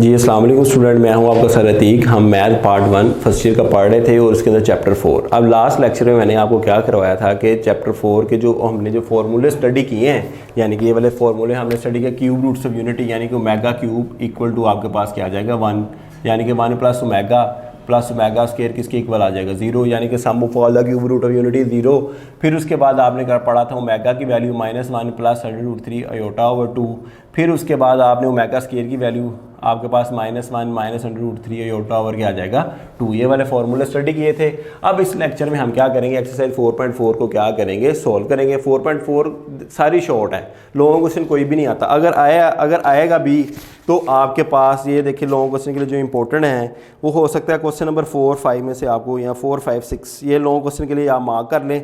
जी अस्सलाम वालेकुम स्टूडेंट, मैं हूं आपका सर अतीक। हम मैथ पार्ट 1 फर्स्ट ईयर का पढ़ रहे थे और उसके अंदर चैप्टर 4। अब लास्ट लेक्चर में मैंने आपको क्या करवाया था कि चैप्टर 4 के जो हमने जो फार्मूले स्टडी किए हैं, यानी कि ये वाले फार्मूले हमने स्टडी किया। क्यूब रूट्स ऑफ यूनिटी यानी कि ओमेगा क्यूब इक्वल टू आपके पास क्या आ जाएगा 1, यानी कि 1 प्लस ओमेगा स्क्वायर किसके इक्वल आ जाएगा 0, यानी कि sum of all the cube root of unity 0। फिर उसके बाद आपने पढ़ा था ओमेगा की वैल्यू -1 प्लस √3 आयोटा ओवर 2। फिर उसके बाद आपने ओमेगा स्क्वायर की वैल्यू आपके पास -1 माइनस √3 आयोटा ओवर क्या आ जाएगा 2। ये वाले फार्मूले स्टडी किए थे। अब इस लेक्चर में हम क्या करेंगे, एक्सरसाइज 4.4 को क्या करेंगे, सोल्व करेंगे। 4.4 सारी शॉर्ट है, लॉन्ग क्वेश्चन कोई भी नहीं आता। अगर आएगा भी तो आपके पास ये देखिए लॉन्ग क्वेश्चन के लिए जो इंपॉर्टेंट है वो हो सकता है क्वेश्चन नंबर 4, 5 में से आपको, या 4, 5, 6 ये लॉन्ग क्वेश्चन के लिए आप मार्क कर लें।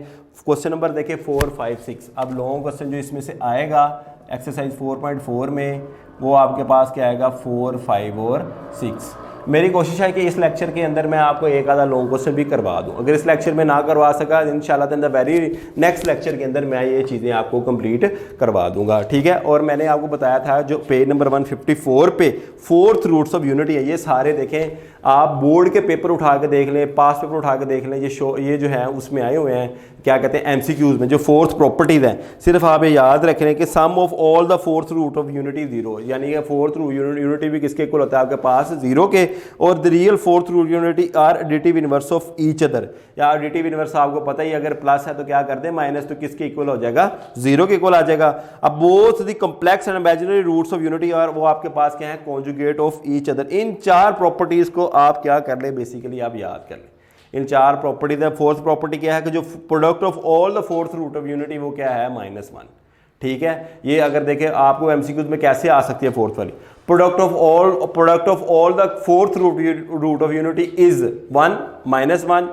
क्वेश्चन नंबर देखिए 4, 5, 6। अब लॉन्ग क्वेश्चन जो इसमें से आएगा एक्सरसाइज 4.4 में वो आपके पास क्या आएगा 4, 5 और 6। मेरी कोशिश है कि इस लेक्चर के अंदर मैं आपको एक आधा लॉन्ग क्वेश्चन भी करवा दूं। अगर इस लेक्चर में ना करवा सका इंशाल्लाह in the very next lecture के अंदर मैं ये चीज़ें आपको कंप्लीट करवा दूंगा, ठीक है। और मैंने आपको बताया था जो पेज नंबर 154 पे फोर्थ रूट्स ऑफ यूनिटी है, ये सारे देखें आप बोर्ड के पेपर उठा के देख लें, पास पेपर उठा के देख लें, ये जो है उसमें आए हुए हैं क्या कहते हैं एमसीक्यूज में, जो फोर्थ प्रॉपर्टीज हैं। सिर्फ आप ये याद रख लें कि sum of all the fourth root of unity 0, यानी कि फोर्थ रूट यूनिटी भी किसके इक्वल होता है आपके पास 0 के। और the real fourth root unity are additive inverse of each other, या एडिटिव इनवर्स आपको पता ही, अगर प्लस है तो क्या कर दे माइनस, तो किसके इक्वल हो जाएगा 0 के इक्वल आ जाएगा। अब both the complex and imaginary roots of unity और वो आपके पास क्या है कॉन्जुगेट ऑफ ईच अदर। इन चार प्रॉपर्टीज को आप क्या कर ले, बेसिकली आप याद कर लें। इन चार प्रॉपर्टीज है। फोर्थ प्रॉपर्टी क्या है कि जो product of all the fourth root of unity वो क्या है -1, ठीक है। ये अगर देखें आपको एमसीक्यूज में कैसे आ सकती है फोर्थ वाली, product of all the fourth root of unity is 1 -1,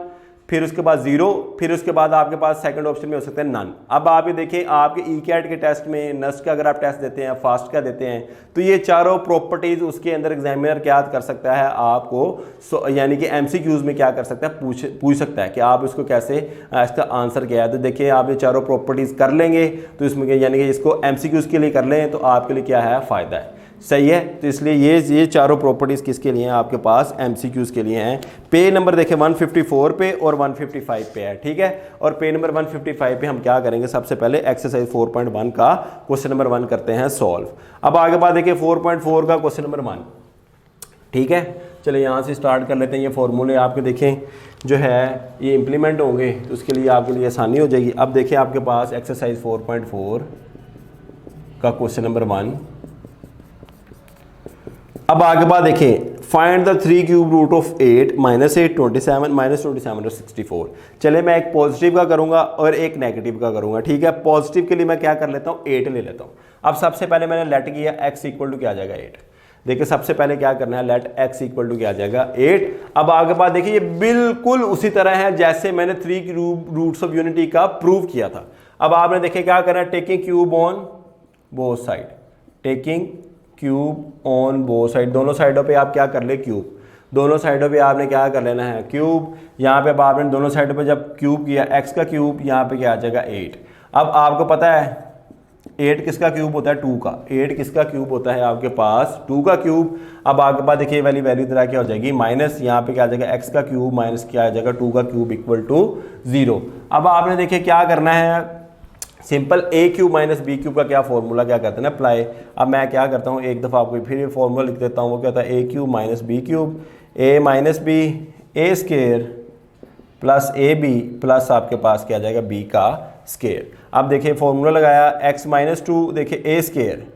फिर उसके बाद 0, फिर उसके बाद आपके पास सेकंड ऑप्शन में हो सकता है नन। अब आप ये देखें आपके ईकैट के टेस्ट में, नस्ट का अगर आप टेस्ट देते हैं, फास्ट का देते हैं, तो ये चारों प्रॉपर्टीज उसके अंदर एग्जामिनर क्या कर सकता है आपको, यानी कि एमसीक्यूज में क्या कर सकता है पूछ सकता है कि आप इसको कैसे इसका आंसर क्या है। तो देखिए आप ये चारों प्रॉपर्टीज कर लेंगे तो इसमें यानी कि इसको एमसीक्यूज के लिए कर लें तो आपके लिए क्या है फ़ायदा है, सही है। तो इसलिए ये चारों प्रॉपर्टीज़ किसके लिए हैं आपके पास एमसीक्यूज़ के लिए हैं। पेज नंबर देखें 154 पे और 155 पे है, ठीक है। और पेज नंबर 155 पे हम क्या करेंगे, सबसे पहले एक्सरसाइज 4.1 का क्वेश्चन नंबर 1 करते हैं सॉल्व। अब आगे बात देखिए 4.4 का क्वेश्चन नंबर 1, ठीक है। चलिए यहाँ से स्टार्ट कर लेते हैं। ये फॉर्मूले आपके देखें जो है ये इम्प्लीमेंट होंगे तो उसके लिए आपके लिए आसानी हो जाएगी। अब देखें आपके पास एक्सरसाइज 4.4 का क्वेश्चन नंबर 1। अब आगे बात देखें, find the 3 cube root of 8 -8 27 -27 और 64। चले मैं एक पॉजिटिव का करूंगा और एक नेगेटिव का करूंगा, ठीक है। पॉजिटिव के लिए मैं क्या कर लेता हूं 8 ले लेता हूं। अब सबसे पहले मैंने लेट किया x इक्वल टू क्या आ जाएगा 8। देखिए सबसे पहले क्या करना है, लेट x इक्वल टू क्या आ जाएगा 8। अब आगे बात देखिए ये बिल्कुल उसी तरह है जैसे मैंने 3 रूट्स ऑफ यूनिटी का प्रूव किया था। अब आपने देखे क्या करना है, taking cube on both side, taking cube on both side, दोनों साइडों पे आप क्या कर ले क्यूब, दोनों साइडों पे आपने क्या कर लेना है क्यूब। यहाँ पे अब आपने दोनों साइडों पे जब क्यूब किया x का क्यूब, यहाँ पे क्या आ जाएगा 8। अब आपको पता है 8 किसका क्यूब होता है 2 का, 8 किसका क्यूब होता है आपके पास 2 का क्यूब। अब आपके पास देखिए वाली वैल्यू तरह क्या हो जाएगी माइनस, यहाँ पे क्या आ जाएगा x का क्यूब माइनस क्या आ जाएगा 2 का क्यूब इक्वल टू 0। अब आपने देखिए क्या करना है, simple a cube minus B cube का क्या फॉर्मूला क्या करते हैं ना अप्लाई। अब मैं क्या करता हूँ एक दफ़ा आपको फिर ये फॉर्मूला लिख देता हूँ, वो क्या होता है a cube minus B cube, a minus B A square plus A B plus आपके पास क्या आ जाएगा b का स्केयर। अब देखिए फॉर्मूला लगाया x माइनस 2, देखिए a स्केयर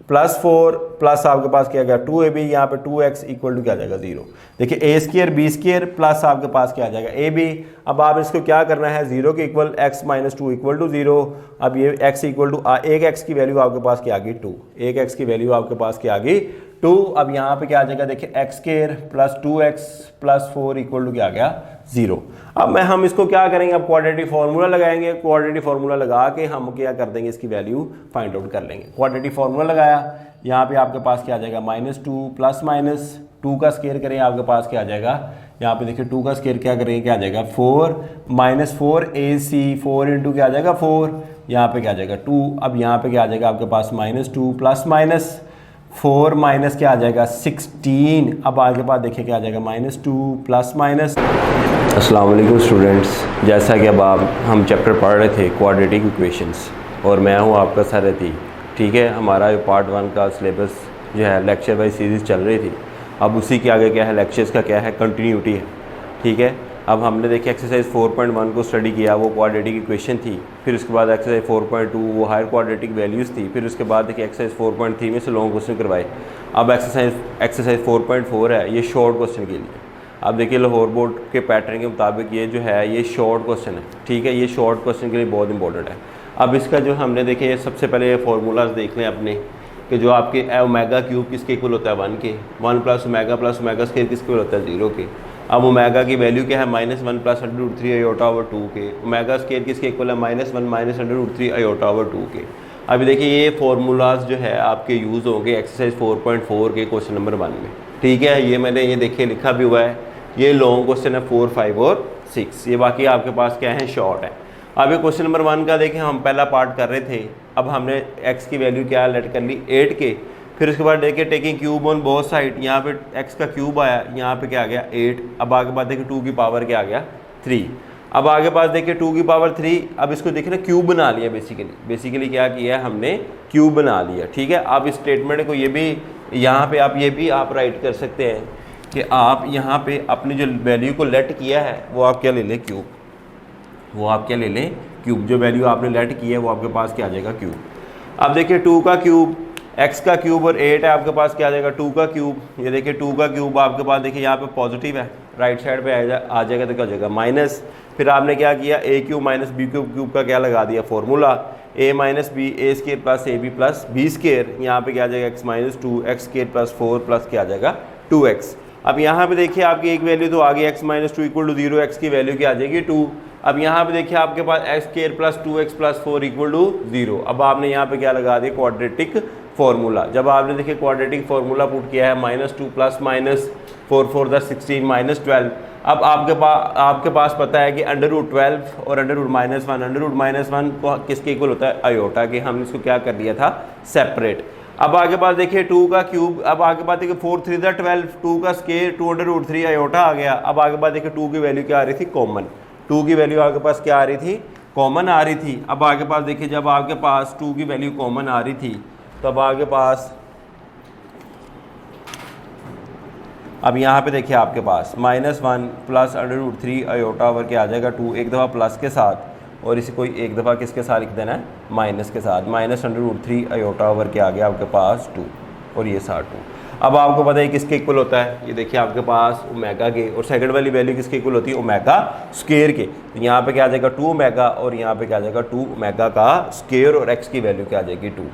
प्लस 4 प्लस आपके पास क्या गया 2ab, यहाँ पे 2x इक्वल टू क्या आ जाएगा 0। देखिए a square b square plus आपके पास क्या आ जाएगा ab। अब आप इसको क्या करना है 0 के equal x minus 2 equal to 0। अब ये x इक्वल टू एक x की वैल्यू आपके पास क्या आ गई 2, एक x की वैल्यू आपके पास क्या आ गई 2। अब यहाँ पे क्या आ जाएगा देखिए x square plus 2x plus 4 equal to क्या आ गया 0। अब हम इसको क्या करेंगे, अब क्वाड्रेटिक फार्मूला लगाएंगे। क्वाड्रेटिक फार्मूला लगा के हम क्या कर देंगे, इसकी वैल्यू फाइंड आउट कर लेंगे। क्वाड्रेटिक फार्मूला लगाया, यहाँ पे आपके पास क्या आ जाएगा -2 प्लस माइनस 2 का स्केयर करें आपके पास क्या आ जाएगा, यहाँ पे देखिए 2 का स्केयर क्या करेंगे क्या आ जाएगा 4 -4 AC 4 इंटू क्या आ जाएगा 4, यहाँ पे क्या आ जाएगा 2। अब यहाँ पे क्या आ जाएगा आपके पास -2 प्लस माइनस 4 माइनस क्या आ जाएगा 16। अब आगे बाद देखिए क्या आ जाएगा -2 प्लस माइनस। अस्सलाम वालेकुम स्टूडेंट्स, जैसा कि अब हम चैप्टर पढ़ रहे थे क्वाड्रेटिक इक्वेशंस, और मैं हूं आपका सर अतीक। ठीक है, हमारा जो पार्ट 1 का सिलेबस जो है लेक्चर वाइज सीरीज़ चल रही थी। अब उसी के आगे क्या है, लेक्चर्स का क्या है, कंटिन्यूटी है। ठीक है, अब हमने देखिए एक्सरसाइज 4.1 को स्टडी किया, वो क्वाड्रेटिक इक्वेशन थी। फिर उसके बाद एक्सरसाइज 4.2 वो हायर क्वाड्रेटिक वैल्यूज़ थी। फिर उसके बाद देखिए एक्सरसाइज 4.3 में से लॉन्ग क्वेश्चन करवाए। अब एक्सरसाइज 4.4 है, ये शॉर्ट क्वेश्चन के लिए। अब देखिए लाहौर बोर्ड के पैटर्न के मुताबिक ये जो है ये शॉर्ट क्वेश्चन है। ठीक है, ये शॉर्ट क्वेश्चन के लिए बहुत इंपॉर्टेंट है। अब इसका जो हमने देखे, सबसे पहले ये फार्मूलाज देख लें अपने, कि जो आपके ओमेगा क्यूब किसके इक्वल होता है 1 के, 1 प्लस ओमेगा स्क्वायर किसके इक्वल होता है 0 के। अब ओमेगा की वैल्यू क्या है -1 प्लस √3 आयोटा ओवर 2 के। ओमेगा स्क्वायर किसके इक्वल है -1 माइनस √3 आयोटा ओवर 2 के। अभी देखिए ये फार्मूलाज जो है आपके यूज़ होंगे एक्सरसाइज 4.4 के क्वेश्चन नंबर 1 में। ठीक है, ये मैंने ये देखिए लिखा भी हुआ है। ये लॉन्ग क्वेश्चन है 4, 5 और 6। ये बाकी आपके पास क्या है, शॉर्ट है। अब ये क्वेश्चन नंबर 1 का देखें, हम पहला पार्ट कर रहे थे। अब हमने x की वैल्यू क्या लेट कर ली 8 के। फिर उसके बाद देखिए taking cube on both side, यहाँ पे x का क्यूब आया, यहाँ पे क्या आ गया 8। अब आगे बात देखिए 2 की पावर क्या आ गया 3। अब आगे बात देखिए 2 की पावर 3। अब इसको देखिए ना क्यूब बना लिया, बेसिकली क्या किया है हमने, क्यूब बना लिया। ठीक है, अब इस स्टेटमेंट को ये भी यहाँ पे आप ये भी आप राइट कर सकते हैं कि आप यहाँ पे अपनी जो वैल्यू को लेट किया है वो आप क्या ले लें, क्यूब। वो आप क्या ले लें, क्यूब। जो वैल्यू आपने लेट की है वो आपके पास क्या आ जाएगा, क्यूब। अब देखिए 2 का क्यूब, x का क्यूब और 8 है, आपके पास क्या आ जाएगा 2 का क्यूब। ये देखिए 2 का क्यूब आपके पास देखिए यहाँ पे पॉजिटिव है, राइट साइड पे आ जाएगा तो क्या हो जाएगा माइनस। फिर आपने क्या किया, a cube minus B cube का क्या लगा दिया formula, a minus B A square plus A B plus B square. यहाँ पे क्या आ जाएगा x minus 2 x square plus 4 plus क्या आ जाएगा 2x। अब यहाँ पे देखिए आपकी एक वैल्यू तो आ गई x minus 2 equal to 0, x की वैल्यू क्या आ जाएगी 2। अब यहाँ पे देखिए आपके पास x square plus 2x plus 4 equal to 0। अब आपने यहाँ पे क्या लगा दिया, क्वाड्रेटिक फार्मूला। जब आपने देखिए क्वाड्रेटिक फार्मूला पुट किया है -2 प्लस माइनस 4 4 + 16 -12। अब आपके पास पता है कि √12 और √-1 √-1 को किसके इक्वल होता है, आयोटा के। हमने इसको क्या कर दिया था, सेपरेट। अब आगे बात देखिए 2 का क्यूब। अब आगे बात देखिए 4 3 12, 2 का स्क्वायर 2 √3 आयोटा आ गया। अब आगे बात देखिए 2 की वैल्यू क्या आ रही थी, कॉमन। 2 की वैल्यू आपके पास क्या आ रही थी, कॉमन आ रही थी। अब आगे पास देखिए जब आपके पास 2 की वैल्यू कॉमन आ रही थी तब आगे पास अब यहाँ पे देखिए आपके पास -1 प्लस √3 आयोटा ओवर क्या आ जाएगा 2, एक दफ़ा प्लस के साथ और इसे कोई एक दफ़ा किसके साथ लिख देना है, माइनस के साथ। -√3 आयोटा ओवर क्या आ गया आपके पास 2 और ये साथ 2। अब आपको पता है किसके इक्वल होता है, ये देखिए आपके पास ओमेगा के, और सेकंड वाली वैल्यू किसके इक्वल होती है, ओमेगा स्क्वायर के। तो यहाँ पे क्या आ जाएगा 2 ओमेगा और यहाँ पे क्या आ जाएगा 2 ओमेगा का स्क्वायर, और x की वैल्यू क्या आ जाएगी 2।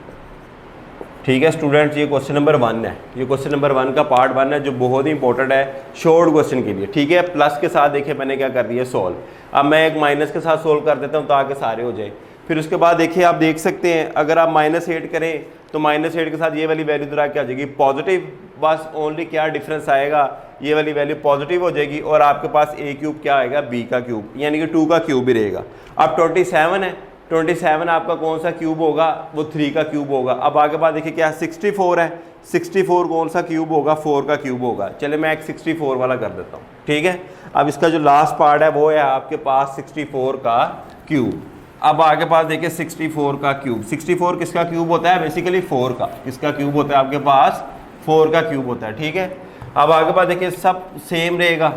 ठीक है स्टूडेंट्स, ये क्वेश्चन नंबर 1 है। ये क्वेश्चन नंबर 1 का पार्ट 1 है जो बहुत ही इंपॉर्टेंट है शॉर्ट क्वेश्चन के लिए। ठीक है, प्लस के साथ देखिए मैंने क्या कर दिया, सॉल्व। अब मैं एक माइनस के साथ सोल्व कर देता हूँ ताकि सारे हो जाए। फिर उसके बाद देखिए आप देख सकते हैं अगर आप -8 करें तो -8 के साथ ये वाली वैल्यू इधर क्या आ जाएगी, पॉजिटिव। बस ओनली क्या डिफरेंस आएगा, ये वाली वैल्यू पॉजिटिव हो जाएगी और आपके पास a क्यूब क्या आएगा, b का क्यूब, यानी कि 2 का क्यूब ही रहेगा। अब 27 है, 27 आपका कौन सा क्यूब होगा, वो 3 का क्यूब होगा। अब आगे बात देखिए क्या 64 है, 64 कौन सा क्यूब होगा, 4 का क्यूब होगा। चले मैं एक 64 वाला कर देता हूँ। ठीक है, अब इसका जो लास्ट पार्ट है वो है आपके पास 64 का क्यूब। अब आगे पास देखिए 64 का क्यूब, 64 किसका क्यूब होता है, बेसिकली 4 का। किसका क्यूब होता है आपके पास, 4 का क्यूब होता है। ठीक है, अब आगे पास देखिए सब सेम रहेगा,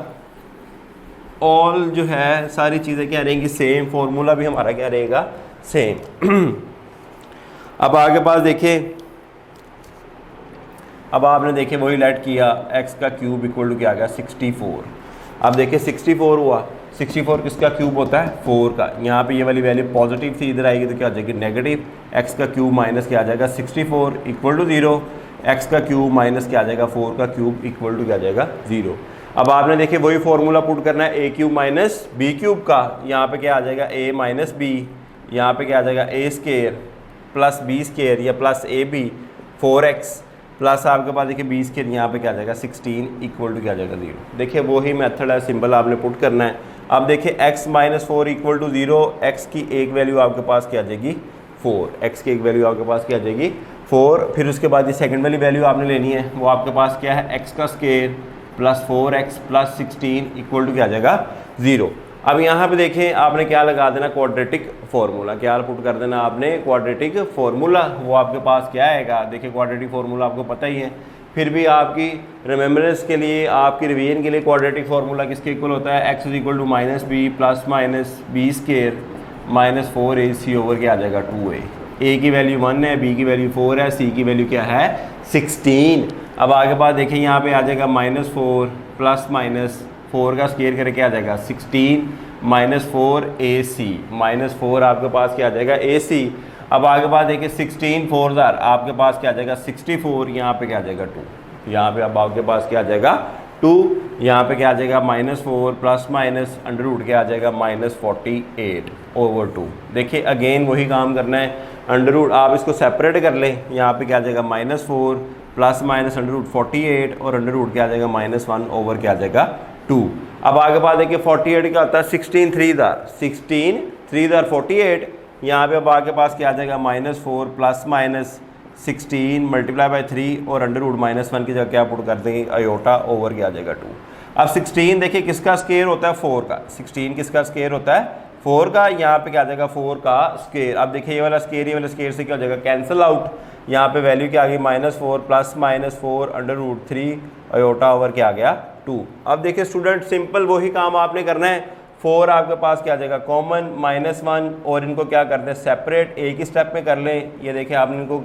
ऑल जो है सारी चीज़ें क्या रहेंगी, सेम। फॉर्मूला भी हमारा क्या रहेगा, सेम। अब आगे पास देखिए, अब आपने देखिए वही लेट किया, x का क्यूब इक्वल टू क्या आ गया 64। अब देखिए 64 हुआ, 64 किसका क्यूब होता है, 4 का। यहाँ पे ये वाली वैल्यू पॉजिटिव थी, इधर आएगी तो क्या आ जाएगी, नेगेटिव। x का क्यूब माइनस क्या आ जाएगा 64 इक्वल टू 0, x का क्यूब माइनस क्या आ जाएगा 4 का क्यूब इक्वल टू क्या आ जाएगा 0। अब आपने देखिए वही फॉर्मूला पुट करना है a cube minus B cube का। यहाँ पे क्या आ जाएगा a माइनस बी, यहाँ पे क्या आ जाएगा a square plus B square या plus A B 4x plus आपके पास देखिए b स्केयर, यहाँ पे क्या आ जाएगा 16 इक्वल टू क्या आ जाएगा 0। देखिए वही मेथड है, सिंबल आपने पुट करना है। अब देखिए x minus 4 equal to 0, x की एक वैल्यू आपके पास क्या आ जाएगी 4, x की एक वैल्यू आपके पास क्या आ जाएगी 4, फिर उसके बाद ये सेकंड वाली वैल्यू आपने लेनी है, वो आपके पास क्या है, x का square plus 4x plus 16 equal to क्या आ जाएगा 0। अब यहाँ पे देखें आपने क्या लगा देना, क्वाड्रेटिक फार्मूला, क्या पुट कर देना आपने, क्वाड्रेटिक फार्मूला। वो आपके पास क्या आएगा, देखिए क्वाड्रेटिक फार्मूला आपको पता ही है, फिर भी आपकी रिमेम्बरेंस के लिए, आपकी रिवीजन के लिए क्वाड्रेटिक फार्मूला किसके इक्वल होता है, x is equal to minus B plus minus B square minus 4ac over क्या आ जाएगा 2a। a की वैल्यू 1 है, b की वैल्यू 4 है, c की वैल्यू क्या है 16। अब आगे बाद देखें यहाँ पे आ जाएगा -4 प्लस माइनस 4 का स्केयर करके आ जाएगा 16 माइनस 4ac, -4 आपके पास क्या आ जाएगा ac। अब आगे बाद देखिए 16 4 आपके पास क्या आ जाएगा 64, यहाँ पे क्या आ जाएगा 2, यहाँ पे अब आपके पास क्या आ जाएगा 2, यहाँ पे क्या आ जाएगा -4 प्लस माइनस अंडर रूट क्या आ जाएगा -48 ओवर 2। देखिए अगेन वही काम करना है, अंडर रूट आप इसको सेपरेट कर लें, यहाँ पे क्या आ जाएगा -4 प्लस माइनस अंडर रूट 48 और अंडर रूट क्या आ जाएगा -1 ओवर क्या आ जाएगा 2। अब आगे बात देखिए 48 क्या होता है 16 3 48, यहाँ पे अब आपके पास क्या आ जाएगा -4 प्लस माइनस 16 मल्टीप्लाई बाई 3 और अंडर रूट -1 की जगह क्या पुट कर देंगे आयोटा ओवर क्या आ जाएगा 2। अब 16 देखिए किसका स्केयर होता है 4 का, 16 किसका स्केयर होता है 4 का, यहाँ पे क्या आ जाएगा 4 का स्केयर। अब देखिए ये वाला स्केयर से क्या हो जाएगा कैंसिल आउट, यहाँ पे वैल्यू क्या आ गई -4 plus -4 under root 3 iota over क्या आ गया 2। अब देखिए स्टूडेंट सिंपल वही काम आपने करना है, 4 आपके पास क्या आ जाएगा कॉमन -1 और इनको क्या करते हैं सेपरेट, एक ही स्टेप में कर लें। ये देखिए आपने इनको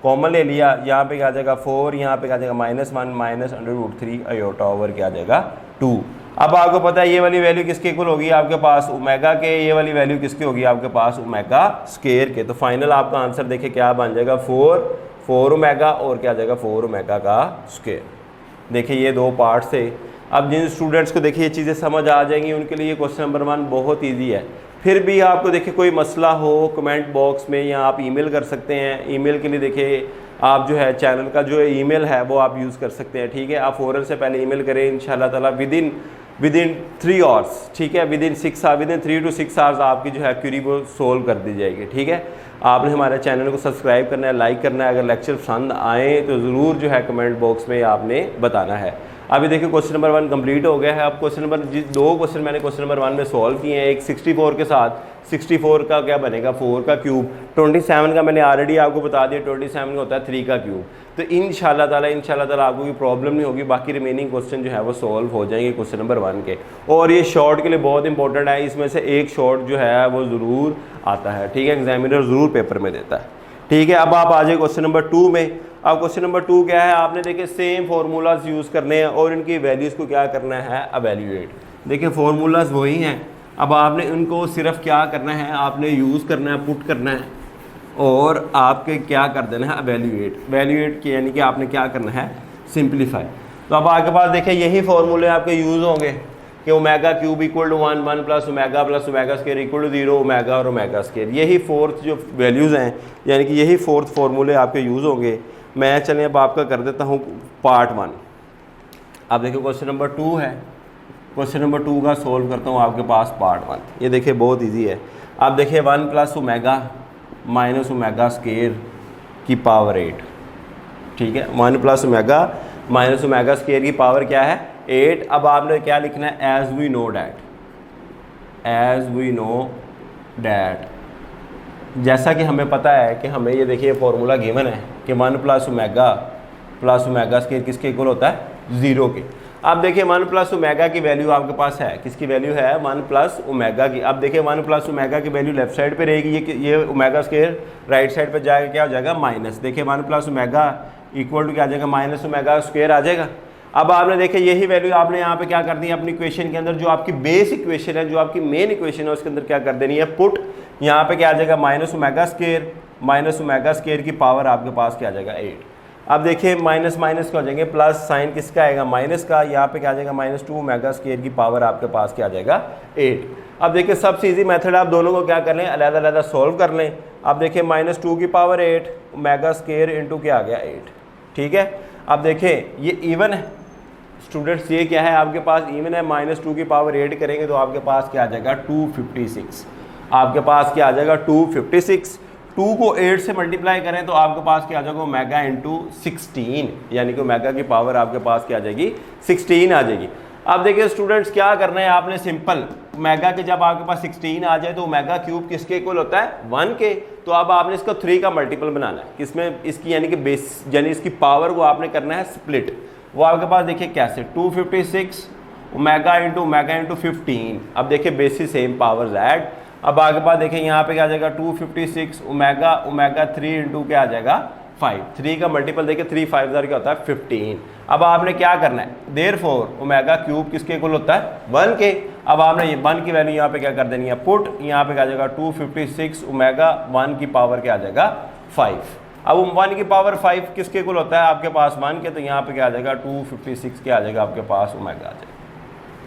कॉमन ले लिया, यहाँ पे क्या आ जाएगा 4, यहाँ पे क्या आ जाएगा -1 minus under root 3 iota over क्या आ जाएगा 2। अब आपको पता है ये वाली वैल्यू किसके इक्वल होगी आपके पास ओमेगा के, ये वाली वैल्यू किसकी होगी आपके पास ओमेगा स्केयर के। तो फाइनल आपका आंसर देखिए क्या बन जाएगा 4 ओमेगा और क्या आ जाएगा 4 ओमेगा का स्केयर। देखिए ये दो पार्ट से। अब जिन स्टूडेंट्स को देखिए ये चीज़ें समझ आ जाएंगी उनके लिए क्वेश्चन नंबर 1 बहुत ईजी है। फिर भी आपको देखिए कोई मसला हो कमेंट बॉक्स में या आप ईमेल कर सकते हैं। ईमेल के लिए देखिए आप जो है चैनल का जो ईमेल है वो आप यूज़ कर सकते हैं, ठीक है। आप फ़ौरन से पहले ईमेल करें, इंशाल्लाह ताला विदिन 3 आवर्स, ठीक है, विदिन 3 to 6 आवर्स आपकी जो है क्वेरी वो सोल्व कर दी जाएगी, ठीक है। आपने हमारे चैनल को सब्सक्राइब करना है, लाइक करना है। अगर लेक्चर पसंद आए तो ज़रूर जो है कमेंट बॉक्स में आपने बताना है। अभी देखिए क्वेश्चन नंबर 1 कंप्लीट हो गया है। अब क्वेश्चन नंबर 2 क्वेश्चन मैंने क्वेश्चन नंबर 1 में सॉल्व किए हैं। एक 64 के साथ 64 का क्या बनेगा 4 का क्यूब, 27 का मैंने ऑलरेडी आपको बता दिया 27 का होता है 3 का क्यूब। तो इंशाल्लाह ताला आपको कोई प्रॉब्लम नहीं होगी, बाकी रिमेनिंग क्वेश्चन जो है वो सॉल्व हो जाएंगे क्वेश्चन नंबर 1 के। और ये शॉर्ट के लिए बहुत इंपॉर्टेंट है, इसमें से एक शॉर्ट जो है वो ज़रूर आता है, ठीक है, एग्जामिनर ज़रूर पेपर में देता है, ठीक है। अब आप आ जाए क्वेश्चन नंबर 2 में। अब क्वेश्चन नंबर 2 क्या है, आपने देखिए सेम फार्मूलाज यूज़ करने हैं और इनकी वैल्यूज़ को क्या करना है एवेल्यूएट। देखिए फार्मूलाज वही हैं, अब आपने उनको सिर्फ क्या करना है, आपने यूज़ करना है, पुट करना है और आपके क्या कर देना है एवेल्यूएट की, यानी कि आपने क्या करना है सिंप्लीफाई। तो अब आपके पास देखिए यही फार्मूले आपके यूज़ होंगे कि omega cube equal to 1 plus omega square equal to 0 omega और ओमेगा स्केयर। यही फोर्थ जो वैल्यूज़ हैं, यानी कि यही फोर्थ फार्मूले आपके यूज़ होंगे। मैं चलें अब आपका कर देता हूँ पार्ट 1। अब देखिए क्वेश्चन नंबर 2 है, क्वेश्चन नंबर 2 का सोल्व करता हूँ आपके पास पार्ट 1। ये देखिए बहुत इजी है। आप देखिए 1 plus omega minus omega square की पावर 8, ठीक है। 1 plus omega minus omega square की पावर क्या है 8। अब आपने क्या लिखना है एज वी नो डैट, जैसा कि हमें पता है कि हमें ये देखिए फॉर्मूला गिवन है कि 1 प्लस ओमेगा स्केयर किसके इक्वल होता है 0 के। अब देखिए 1 प्लस ओमेगा की वैल्यू आपके पास है, किसकी वैल्यू है 1 प्लस ओमेगा की। अब देखिए 1 प्लस ओमेगा की वैल्यू लेफ्ट साइड पे रहेगी, ये ओमेगा स्केयर राइट साइड पे जाएगा, क्या हो जाएगा माइनस। देखिए 1 प्लस ओमेगा इक्वल टू क्या आ जाएगा माइनस ओमेगा स्केयर आ जाएगा। अब आपने देखिए यही वैल्यू आपने यहाँ पे क्या कर दी है अपनी इक्वेशन के अंदर, जो आपकी बेस इक्वेशन है, जो आपकी मेन इक्वेशन है उसके अंदर क्या कर देनी है पुट। यहाँ पे क्या आ जाएगा माइनस ओमेगा स्केयर की पावर आपके पास क्या आ जाएगा 8। अब देखिए माइनस माइनस क्या हो जाएंगे प्लस, साइन किसका आएगा माइनस का, यहाँ पे क्या आ जाएगा -2 ओमेगा स्केयर की पावर आपके पास क्या आ जाएगा 8। अब देखिए सबसे इजी मेथड आप दोनों को क्या कर लें अलग-अलग सॉल्व कर लें। अब देखिए -2 की पावर 8 ओमेगा स्केयर इंटू क्या आ गया 8, ठीक है। अब देखिए ये इवन है स्टूडेंट्स, ये क्या है आपके पास इवन है, -2 की पावर 8 करेंगे तो आपके पास क्या आ जाएगा 256। आपके पास क्या आ जाएगा 256। 2 को 8 से मल्टीप्लाई करें तो आपके पास क्या आ जाएगा ओमेगा इंटू 16, यानी कि ओमेगा की पावर आपके पास क्या आ जाएगी 16 आ जाएगी। अब देखिए स्टूडेंट्स क्या करना है आपने, सिंपल ओमेगा के जब आपके पास 16 आ जाए तो ओमेगा क्यूब किसके इक्वल होता है 1 के। तो अब आपने इसका 3 का मल्टीपल बनाना है, किसमें इसकी यानी कि बेस यानी इसकी पावर को आपने करना है स्प्लिट। वो आपके पास देखिए कैसे 256 ओमेगा इंटू 15। अब देखिए बेसिस सेम पावर्स ऐड। अब आगे पास देखिए यहाँ पे क्या आ जाएगा 256 ओमेगा 3 इंटू क्या आ जाएगा 5। 3 का मल्टीपल देखिए 3 5 क्या होता है 15। अब आपने क्या करना है, देयरफॉर ओमेगा क्यूब किसके इक्वल होता है 1 के। अब आपने ये 1 की वैल्यू यहाँ पे क्या कर देनी है पुट, यहाँ पे क्या आ जाएगा 256 ओमेगा 1 की पावर क्या आ जाएगा 5। अब 1 की पावर 5 किसके इक्वल होता है आपके पास 1 के, तो यहाँ पे क्या आ जाएगा 256 क्या आ जाएगा आपके पास ओमेगा आ जाएगा।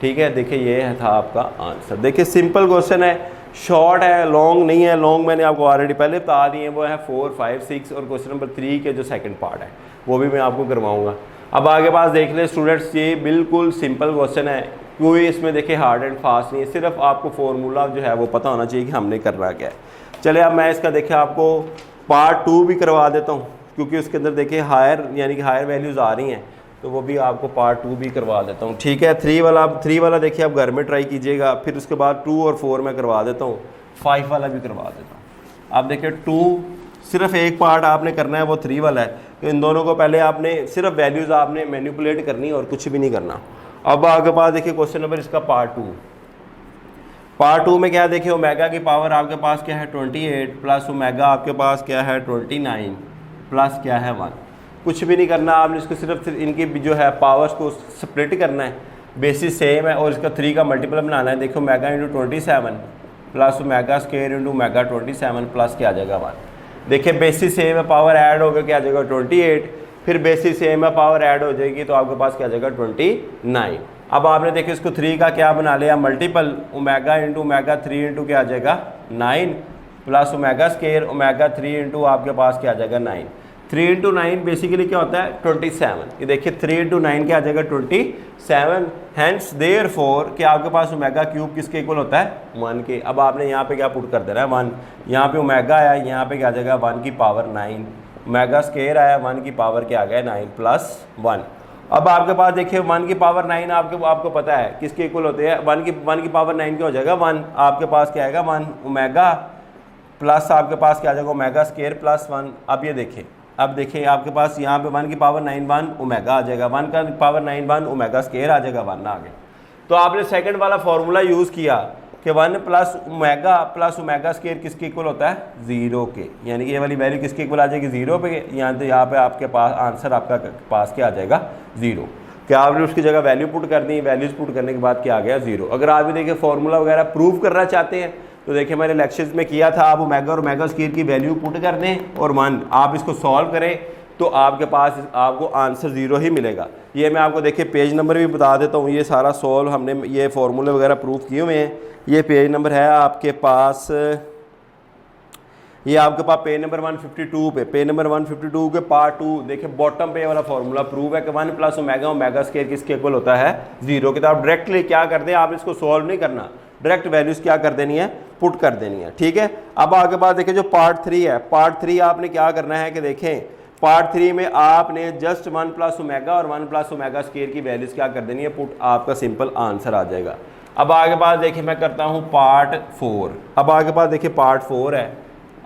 ठीक है, देखिए ये था आपका आंसर। देखिए सिंपल क्वेश्चन है, शॉर्ट है, लॉन्ग नहीं है। लॉन्ग मैंने आपको ऑलरेडी पहले बता दिए, वो है 4 5 6 और क्वेश्चन नंबर 3 के जो सेकंड पार्ट है वो भी मैं आपको करवाऊंगा। अब आगे पास देख ले स्टूडेंट्स, ये बिल्कुल सिंपल क्वेश्चन है, कोई इसमें देखिए हार्ड एंड फास्ट नहीं है, सिर्फ आपको फॉर्मूला जो है वो पता होना चाहिए कि हमने करना क्या है। चले अब मैं इसका देखिए आपको पार्ट 2 भी करवा देता हूँ, क्योंकि उसके अंदर देखिए हायर यानी कि हायर वैल्यूज़ आ रही हैं, तो वो भी आपको पार्ट 2 भी करवा देता हूँ। ठीक है, 3 वाला देखिए आप घर में ट्राई कीजिएगा, फिर उसके बाद 2 और 4 में करवा देता हूँ, 5 वाला भी करवा देता हूँ। आप देखिए 2 सिर्फ एक पार्ट आपने करना है, वो 3 वाला है, तो इन दोनों को पहले आपने सिर्फ वैल्यूज़ आपने मैनिपुलेट करनी और कुछ भी नहीं करना। अब आगे पास देखिए क्वेश्चन नंबर इसका पार्ट 2 में क्या देखिए ओमेगा की पावर आपके पास क्या है 28 प्लस ओमेगा आपके पास क्या है 29 प्लस क्या है 1। कुछ भी नहीं करना आपने, इसको सिर्फ इनकी जो है पावर्स को स्प्लिट करना है, बेसिस सेम है और इसका 3 का मल्टीपल बनाना है। देखो omega into 27 plus omega square into omega 27 plus क्या आ जाएगा 1। देखिए बेसिस सेम है, पावर ऐड होगा क्या आ जाएगा 28, फिर बेसिस सेम है पावर ऐड हो जाएगी तो आपके पास क्या आ जाएगा 29। अब आपने देखिए इसको 3 का क्या बना लिया multiple, omega into omega 3 into क्या आ जाएगा 9 plus omega square omega 3 into आपके पास क्या आ जाएगा 9। 3 इंटू 9 बेसिकली क्या होता है 27। ये देखिए 3 इंटू 9 क्या आ जाएगा 27। हैंस देयरफॉर कि आपके पास ओमेगा क्यूब किसके इक्वल होता है 1 के। अब आपने यहाँ पे क्या पुट कर देना है 1, यहाँ पे ओमेगा आया, यहाँ पे क्या आ जाएगा 1 की पावर 9, ओमेगा स्क्वायर आया 1 की पावर क्या आ गया 9 प्लस 1। अब आपके पास देखिए 1 की पावर 9 आपको पता है किसके इक्वल होते हैं, 1 की पावर 9 क्या हो जाएगा 1, आपके पास क्या आएगा 1 ओमेगा प्लस आपके पास क्या आ जाएगा ओमेगा स्क्वायर प्लस 1। अब देखिए आपके पास यहाँ पे 1 की पावर 9 1 ओमेगा आ जाएगा, 1 का पावर 9 1 ओमेगा स्क्वायर आ जाएगा 1 आगे। तो आपने सेकंड वाला फॉर्मूला यूज़ किया कि 1 प्लस ओमेगा स्क्वायर किसके इक्वल होता है 0 के, यानी कि ये वाली वैल्यू किसके इक्वल आ जाएगी 0 पे। यहाँ पे आपके पास आंसर आपका पास क्या आ जाएगा 0। क्या आपने उसकी जगह वैल्यू पुट कर दी, वैल्यूज पुट करने के बाद क्या आ गया 0। अगर आप भी देखिए फॉर्मूला वगैरह प्रूव करना चाहते हैं तो देखिए मैंने लेक्चर्स में किया था, आप ओमेगा और ओमेगा स्क्वायर की वैल्यू पुट कर दें और 1 आप इसको सॉल्व करें तो आपके पास आपको आंसर 0 ही मिलेगा। ये मैं आपको देखिए पेज नंबर भी बता देता हूँ, ये सारा सॉल्व हमने ये फॉर्मूले वगैरह प्रूव किए हुए हैं। ये पेज नंबर है आपके पास, ये आपके पास पेज नंबर 152 पे, पेज नंबर 152 के पार्ट 2 देखिए बॉटम पे वाला फॉर्मूला प्रूव है कि 1 प्लस ओमेगा स्क्वायर किसके इक्वल होता है 0 के। तो आप डायरेक्टली क्या कर दें, आप इसको सॉल्व नहीं करना, डायरेक्ट वैल्यूज क्या कर देनी है पुट कर देनी है। ठीक है, अब आगे बात देखिए जो पार्ट 3 है, पार्ट 3 आपने क्या करना है कि देखें पार्ट 3 में आपने जस्ट 1 प्लस ओमेगा और 1 प्लस ओमेगा स्क्वायर की वैल्यूज क्या कर देनी है पुट, आपका सिंपल आंसर आ जाएगा। अब आगे बात देखिए मैं करता हूँ पार्ट 4। अब आगे पास देखिए पार्ट 4 है,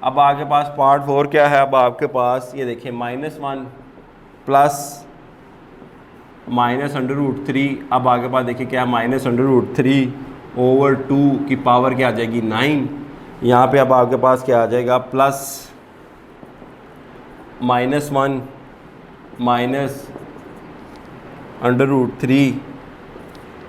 अब आगे पास पार्ट 4 क्या है, अब आपके पास ये देखिए -1 प्लस -√3। अब आगे पास देखिए क्या है -√3 ओवर 2 की पावर क्या आ जाएगी 9। यहाँ पे अब आपके पास क्या आ जाएगा प्लस -1 -√3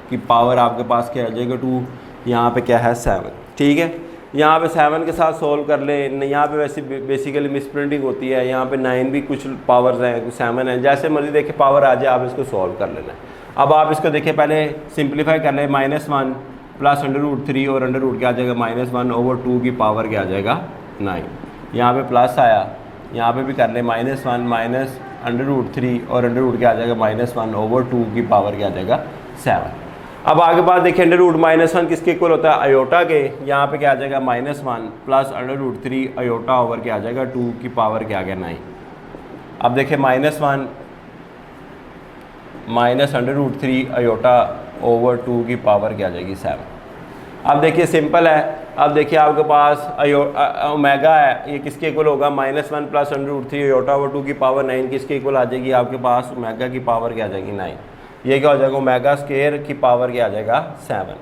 की पावर आपके पास क्या आ जाएगा 2। यहाँ पे क्या है 7। ठीक है, यहाँ पे 7 के साथ सॉल्व कर ले, यहाँ पे वैसे बेसिकली मिसप्रिंटिंग होती है, यहाँ पे 9 भी कुछ पावर्स हैं, 7 है, जैसे मर्जी देखिए पावर आ जाए आप इसको सॉल्व कर लेना है। अब आप इसको देखिए पहले सिंप्लीफाई कर लें, -1 प्लस √3 और अंडर क्या आ जाएगा -1 ओवर 2 की पावर क्या आ जाएगा 9। यहाँ पे प्लस आया, यहाँ पे भी कर ले -1 माइनस √3 और अंडर क्या आ जाएगा -1 ओवर 2 की पावर क्या आ जाएगा 7। अब आगे बात देखिए अंडर रूट -1 किसके इक्वल होता है, अयोटा के। यहाँ पे क्या आ जाएगा -1 plus under root 3 iota over क्या आ जाएगा 2 की पावर क्या आ गया 9। अब देखिए -1 minus under root 3 iota over 2 की पावर क्या आ जाएगी 7। अब देखिए सिंपल है। अब देखिए आपके पास ओमेगा है, ये किसके इक्वल होगा -1 plus under root 3 iota over 2 की पावर 9 किसके इक्वल आ जाएगी आपके पास, ओमेगा की पावर क्या आ जाएगी 9। ये क्या हो जाएगा ओमेगा स्क्वायर की पावर क्या आ जाएगा 7।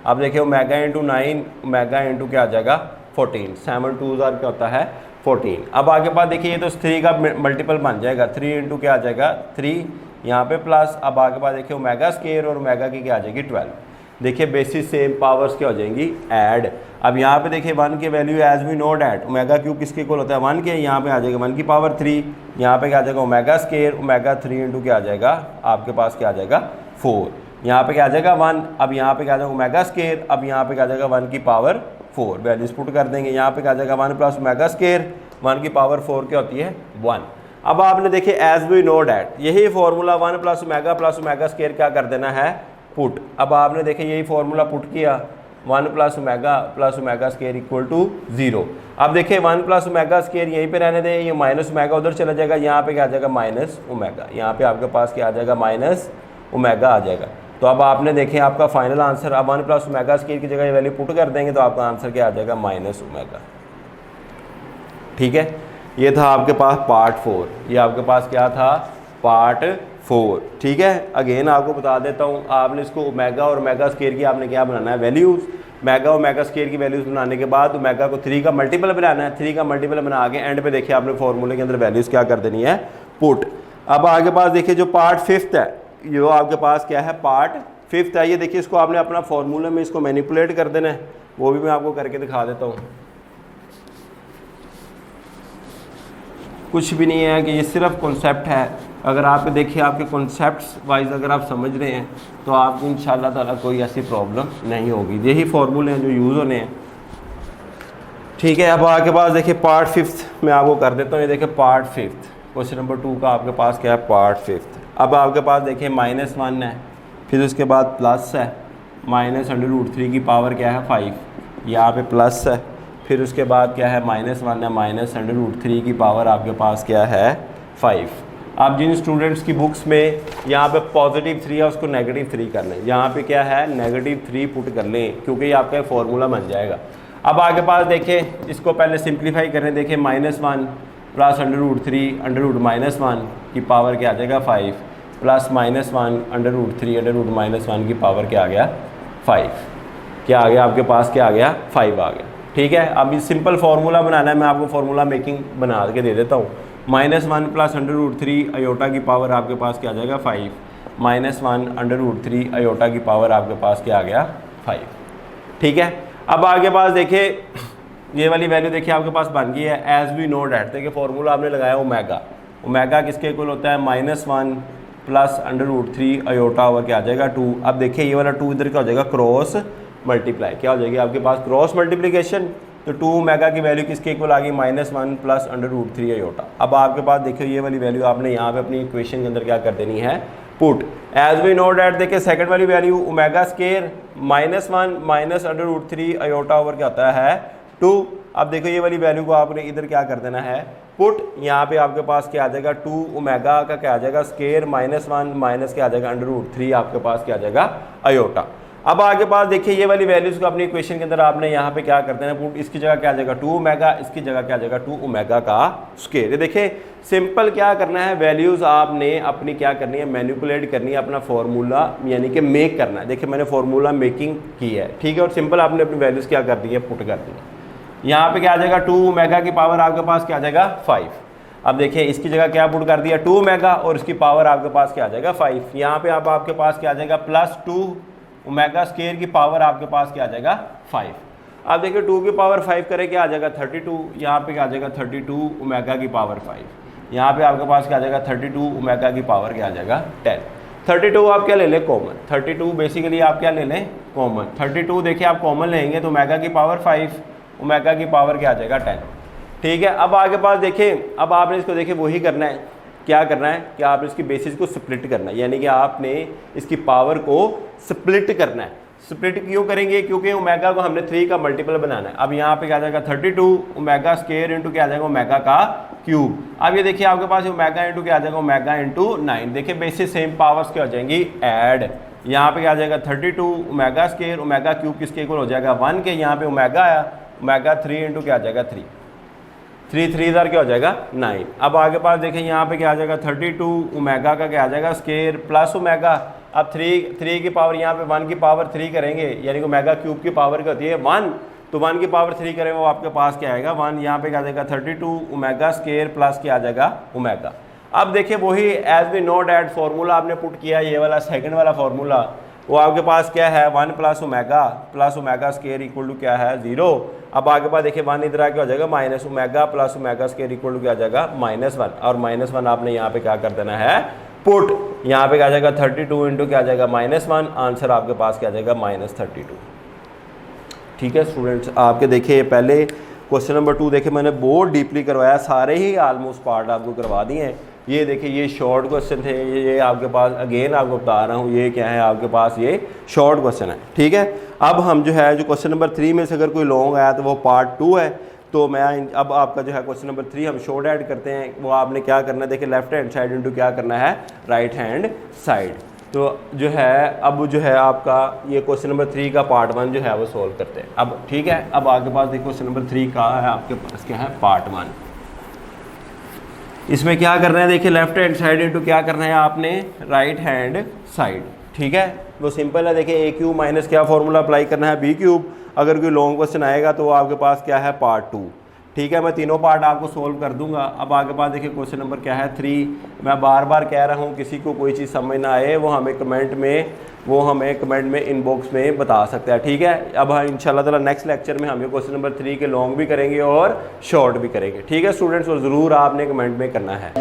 अब देखिए ओमेगा इंटू 9 ओमेगा इंटू क्या आ जाएगा 14, 7 2 क्या होता है 14। अब आगे बात देखिए ये तो 3 का मल्टीपल बन जाएगा, 3 इंटू क्या आ जाएगा 3 यहाँ पे प्लस। अब आगे बात देखिए ओमेगा स्क्वायर और ओमेगा की क्या आ जाएगी 12। देखिए बेसिस सेम पावर्स क्या हो जाएंगी ऐड। अब यहाँ पे देखिए 1 की value as we know that omega cube किसके इक्वल होता है 1 के, यहाँ पे आ जाएगा 1 की पावर 3, यहाँ पे क्या आ जाएगा ओमेगा स्क्वायर ओमेगा 3 इंटू क्या आ जाएगा आपके पास क्या आ जाएगा 4, यहाँ पे क्या आ जाएगा 1। अब यहाँ पे क्या आ जाएगा ओमेगा स्क्वायर, अब यहाँ पे क्या आ जाएगा 1 की पावर 4 वैल्यूज पुट कर देंगे। यहाँ पे क्या आ जाएगा 1 प्लस ओमेगा स्क्वायर 1 की पावर 4 क्या होती है 1। अब आपने देखिए एज वी नो डैट यही फॉर्मूला 1 प्लस ओमेगा स्क्वायर क्या कर देना है पुट। अब आपने देखिए यही फॉर्मूला पुट किया 1 plus omega square equal to 0। अब देखिए 1 प्लस ओमेगा स्क्वायर यहीं पे रहने दें, ये माइनस ओमेगा उधर चला जाएगा, यहाँ पे क्या आ जाएगा माइनस ओमेगा, यहाँ पे आपके पास क्या आ जाएगा माइनस ओमेगा आ जाएगा। तो अब आपने देखें आपका फाइनल आंसर, अब 1 प्लस ओमेगा स्क्वायर की जगह ये वैल्यू पुट कर देंगे तो आपका आंसर क्या आ जाएगा माइनस ओमेगा। ठीक है, ये था आपके पास पार्ट 4, ये आपके पास क्या था पार्ट 4। ठीक है, अगेन आपको बता देता हूँ, आपने इसको ओमेगा और ओमेगा स्क्वायर की आपने क्या बनाना है वैल्यूज़। मेगा ओमेगा स्क्वायर की वैल्यूज़ बनाने के बाद ओमेगा को 3 का मल्टीपल बनाना है, 3 का मल्टीपल बना के एंड पे देखिए आपने फॉर्मूले के अंदर वैल्यूज़ क्या कर देनी है पुट। अब आगे पास देखिए जो पार्ट 5 है, जो आपके पास क्या है पार्ट 5 है, ये देखिए इसको आपने अपना फॉर्मूले में इसको मैनिपुलेट कर देना है, वो भी मैं आपको करके दिखा देता हूँ। कुछ भी नहीं है कि ये सिर्फ कॉन्सेप्ट है। अगर आप देखिए आपके कॉन्सेप्ट्स वाइज अगर आप समझ रहे हैं तो आपको इंशाल्लाह ताला कोई ऐसी प्रॉब्लम नहीं होगी। यही फॉर्मूले हैं जो यूज़ होने हैं। ठीक है, अब आपके पास देखिए पार्ट 5 मैं आपको कर देता हूँ। ये देखिए पार्ट 5 क्वेश्चन नंबर 2 का आपके पास क्या है पार्ट 5। अब आपके पास देखिए -1 है, फिर उसके बाद प्लस है -√3 की पावर क्या है 5, यहाँ पे प्लस है, फिर उसके बाद क्या है -1 है -√3 की पावर आपके पास क्या है 5। आप जिन स्टूडेंट्स की बुक्स में यहाँ पे +3 है उसको -3 कर लें, यहाँ पे क्या है -3 पुट कर लें क्योंकि ये आपका फॉर्मूला बन जाएगा। अब आगे पास देखें, इसको पहले सिंप्लीफाई करें। देखिए -1 प्लस √3 √-1 की पावर क्या आ जाएगा 5 प्लस -1 √3 √-1 की पावर क्या आ गया 5, क्या आ गया आपके पास क्या आ गया 5 आ गया। ठीक है, अब ये सिंपल फार्मूला बनाना है, मैं आपको फार्मूला मेकिंग बना के दे देता हूँ। -1 प्लस √3 अयोटा की पावर आपके पास क्या आ जाएगा 5 -1 √3 अयोटा की पावर आपके पास क्या आ गया 5। ठीक है, अब आगे पास देखिए ये वाली वैल्यू देखिए आपके पास बन गई है एज वी नो डैट। देखिए फॉर्मूला आपने लगाया ओमेगा, ओमेगा किसके इक्वल होता है -1 प्लस √3 अयोटा ओवर क्या आ जाएगा 2। अब देखिए ये वाला 2 इधर क्या हो जाएगा क्रॉस मल्टीप्लाई, क्या हो जाएगी आपके पास क्रॉस मल्टीप्लिकेशन। तो 2 ओमेगा की वैल्यू किसके इक्वल आ गई -1 प्लस √3 अयोटा। अब आपके पास देखिए ये वाली वैल्यू आपने यहाँ पे अपनी इक्वेशन के अंदर क्या कर देनी है put. As we know that देखिए सेकंड वाली value omega square -1 minus √3 iota over क्या होता है 2। अब देखो ये वाली वैल्यू को आपने इधर क्या कर देना है पुट। यहाँ पे आपके पास क्या आ जाएगा 2 ओमेगा का क्या आ जाएगा स्क्वायर -1 माइनस क्या आ जाएगा √3 आपके पास क्या आ जाएगा अयोटा। अब आगे पास देखिए ये वाली वैल्यूज को अपनी इक्वेशन के अंदर आपने यहाँ पे क्या कर देना पुट। इसकी जगह क्या आ जाएगा 2 ओमेगा, इसकी जगह क्या आ जाएगा 2 ओमेगा का स्क्वायर। देखिए सिंपल क्या करना है वैल्यूज आपने अपनी क्या करनी है मैनिपुलेट करनी है, अपना फॉर्मूला यानी कि मेक करना है। देखिए मैंने फॉर्मूला मेकिंग की है, ठीक है, और सिंपल आपने अपनी वैल्यूज क्या कर दी है पुट कर दी है। यहाँ पे क्या आ जाएगा 2 ओमेगा की पावर आपके पास क्या आ जाएगा 5। अब देखिए इसकी जगह क्या पुट कर दिया 2 ओमेगा और इसकी पावर आपके पास क्या आ जाएगा 5। यहाँ पे अब आपके पास क्या आ जाएगा +2 ओमेगा स्क्वायर की पावर आपके पास क्या आ जाएगा 5। अब देखिए 2 की पावर 5 करे क्या आ जाएगा 32, यहाँ पे क्या आ जाएगा 32 ओमेगा की पावर 5, यहाँ पे आपके पास क्या आ जाएगा 32 ओमेगा की पावर क्या आ जाएगा 10। 32 आप क्या ले लें कॉमन, 32 बेसिकली आप क्या ले लें कॉमन। 32 देखिए आप कॉमन लेंगे तो ओमेगा की पावर 5 ओमेगा की पावर क्या आ जाएगा 10। ठीक है, अब आगे पास देखें, अब आपने इसको देखिए वही करना है क्या करना है कि आपने इसकी बेसिस को स्प्लिट करना है, यानी कि आपने इसकी पावर को स्प्लिट करना है। स्प्लिट क्यों करेंगे? क्योंकि ओमेगा को हमने 3 का मल्टीपल बनाना है। अब यहाँ पे क्या आ जाएगा 32 ओमेगा स्क्वायर इंटू क्या आ जाएगा ओमेगा का क्यूब। अब ये देखिए आपके पास ओमेगा इंटू क्या आ जाएगा ओमेगा इंटू 9। देखिए बेसिस सेम पावर्स क्या हो जाएंगी ऐड। यहाँ पे क्या आ जाएगा 32 ओमेगा स्क्वायर ओमेगा क्यूब किसके इक्वल हो जाएगा 1 के। यहाँ पे ओमेगा आया ओमेगा 3 इंटू क्या आ जाएगा 3 3 क्या हो जाएगा 9। अब आगे पास देखें यहाँ पे क्या आ जाएगा 32 ओमेगा का क्या आ जाएगा स्क्वायर प्लस ओमेगा। अब 3 की पावर यहाँ पे 1 की पावर 3 करेंगे, यानी कि ओमेगा क्यूब की पावर क्या होती है 1, तो 1 की पावर 3 करें वो आपके पास क्या आएगा 1। यहाँ पे क्या आ जाएगा 32 ओमेगा स्क्वायर प्लस क्या आ जाएगा ओमेगा। अब देखिए वही as we know that formula आपने पुट किया, ये वाला सेकंड वाला फार्मूला, वो आपके पास क्या है 1 plus omega square equal to क्या है 0। अब आगे पास देखिए 1 इधर क्या हो जाएगा minus omega plus omega square equal to क्या आ जाएगा -1, और -1 आपने यहाँ पे क्या कर देना है पुट। यहाँ पे क्या आ जाएगा 32 इंटू क्या आ जाएगा -1, आंसर आपके पास क्या आ जाएगा -32। ठीक है स्टूडेंट्स, आपके देखिए पहले क्वेश्चन नंबर 2 देखिए मैंने बहुत डीपली करवाया, सारे ही ऑलमोस्ट पार्ट आपको करवा दिए हैं। ये देखिए ये शॉर्ट क्वेश्चन थे, ये आपके पास अगेन आपको बता रहा हूँ ये क्या है आपके पास ये शॉर्ट क्वेश्चन है। ठीक है, अब हम जो है जो क्वेश्चन नंबर 3 में से अगर कोई लॉन्ग आया तो वो पार्ट 2 है। तो मैं अब आपका जो है क्वेश्चन नंबर 3 हम शॉर्ट ऐड करते हैं। वो आपने क्या करना है देखिए लेफ्ट हैंड साइड इंटू क्या करना है राइट हैंड साइड। तो जो है अब जो है आपका ये क्वेश्चन नंबर 3 का पार्ट 1 जो है वो सोल्व करते हैं अब। ठीक है, अब आपके पास देखिए क्वेश्चन नंबर 3 का है आपके पास क्या है पार्ट 1। इसमें क्या करना है देखिए लेफ्ट हैंड साइड इंटू क्या करना है आपने राइट हैंड साइड। ठीक है, वो सिंपल है, देखिए ए क्यूब माइनस क्या फॉर्मूला अप्लाई करना है बी क्यूब। अगर कोई लॉन्ग क्वेश्चन आएगा तो आपके पास क्या है पार्ट 2। ठीक है, मैं तीनों पार्ट आपको सोल्व कर दूंगा। अब आगे पास देखिए क्वेश्चन नंबर क्या है 3। मैं बार बार कह रहा हूँ किसी को कोई चीज़ समझ ना आए वो हमें कमेंट में इनबॉक्स में बता सकता है। ठीक है, अब हम इंशाल्लाह ताला नेक्स्ट लेक्चर में हम ये क्वेश्चन नंबर 3 के लॉन्ग भी करेंगे और शॉर्ट भी करेंगे। ठीक है स्टूडेंट्स, और ज़रूर आपने कमेंट में करना है।